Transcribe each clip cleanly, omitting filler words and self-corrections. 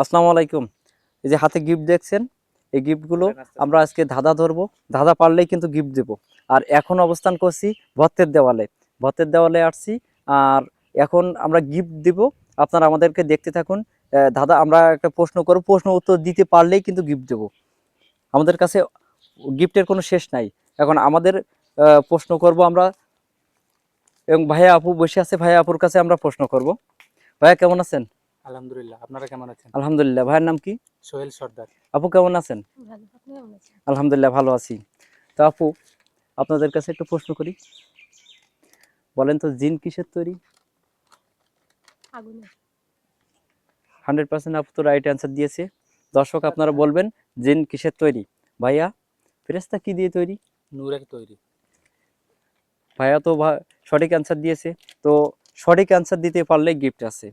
আসসালামু আলাইকুম। এই যে হাতে গিফট দেখছেন, এই গিফটগুলো আমরা আজকে ধাঁধা ধরবো। ধাঁধা পারলেই কিন্তু গিফট দেবো। আর এখন অবস্থান করছি ভর্তের দেওয়ালে। ভর্তের দেওয়ালে আসছি। আর এখন আমরা গিফট দিব। আপনারা আমাদেরকে দেখতে থাকুন। ধাঁধা আমরা একটা প্রশ্ন করব, প্রশ্ন উত্তর দিতে পারলেই কিন্তু গিফট দেবো। আমাদের কাছে গিফটের কোনো শেষ নাই। এখন আমাদের প্রশ্ন করব আমরা, এবং ভাইয়া আপু বসে আছে, ভাইয়া আপুর কাছে আমরা প্রশ্ন করব। ভাইয়া কেমন আছেন? আলহামদুলিল্লাহ, আপনারা কেমন আছেন? আলহামদুলিল্লাহ। ভাইয়ের নাম কি? সোহেল সর্দার। আপু কেমন আছেন? ভালো, আপনি কেমন আছেন? আলহামদুলিল্লাহ ভালো আছি। তো আপু, আপনাদের কাছে একটা প্রশ্ন করি। বলেন তো, জিন কিসের তৈরি? আগুনে। 100% আপু তো রাইট অ্যান্সার দিয়েছে। দর্শক আপনারা বলবেন জিন কিসের তৈরি? ভাইয়া, ফেরেশতা কি দিয়ে তৈরি? নূরের তৈরি। ভাইয়া তো সঠিক অ্যান্সার দিয়েছে। তো সঠিক অ্যান্সার দিতে পারলে গিফট আছে।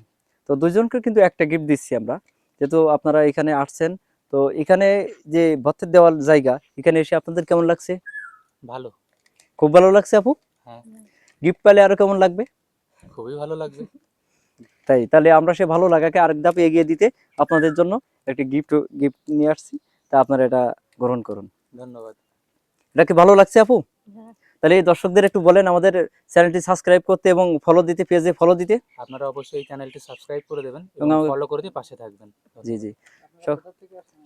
তো দুজনকে কিন্তু একটা গিফট দিচ্ছি আমরা, যেহেতু আপনারা এখানে আসছেন। তো এখানে যে ভর্তের দেওয়ার জায়গা, এখানে এসে আপনাদের কেমন লাগছে? ভালো। খুব ভালো লাগছে আপু। হ্যাঁ, গিফট পেলে আরো কেমন লাগবে? খুবই ভালো লাগবে। তাই তাহলে আমরা সে ভালো লাগাকে আরেক ধাপ এগিয়ে দিতে আপনাদের জন্য একটি গিফট গিফট নিয়ে আসছি। তা আপনারা এটা গ্রহণ করুন। ধন্যবাদ। এটা কি ভালো লাগছে আপু? হ্যাঁ, তাহলে এই দর্শকদের একটু বলেন আমাদের চ্যানেলটি সাবস্ক্রাইব করতে এবং ফলো দিতে, পেজে ফলো দিতে। আপনারা অবশ্যই এই চ্যানেলটি সাবস্ক্রাইব করে দেবেন এবং এবং ফলো করে দিয়ে পাশে থাকবেন। জি জি,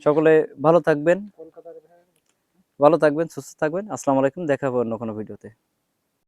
সকলে ভালো থাকবেন, সুস্থ থাকবেন। আসসালামু আলাইকুম, দেখা হবে অন্য কোনো ভিডিওতে।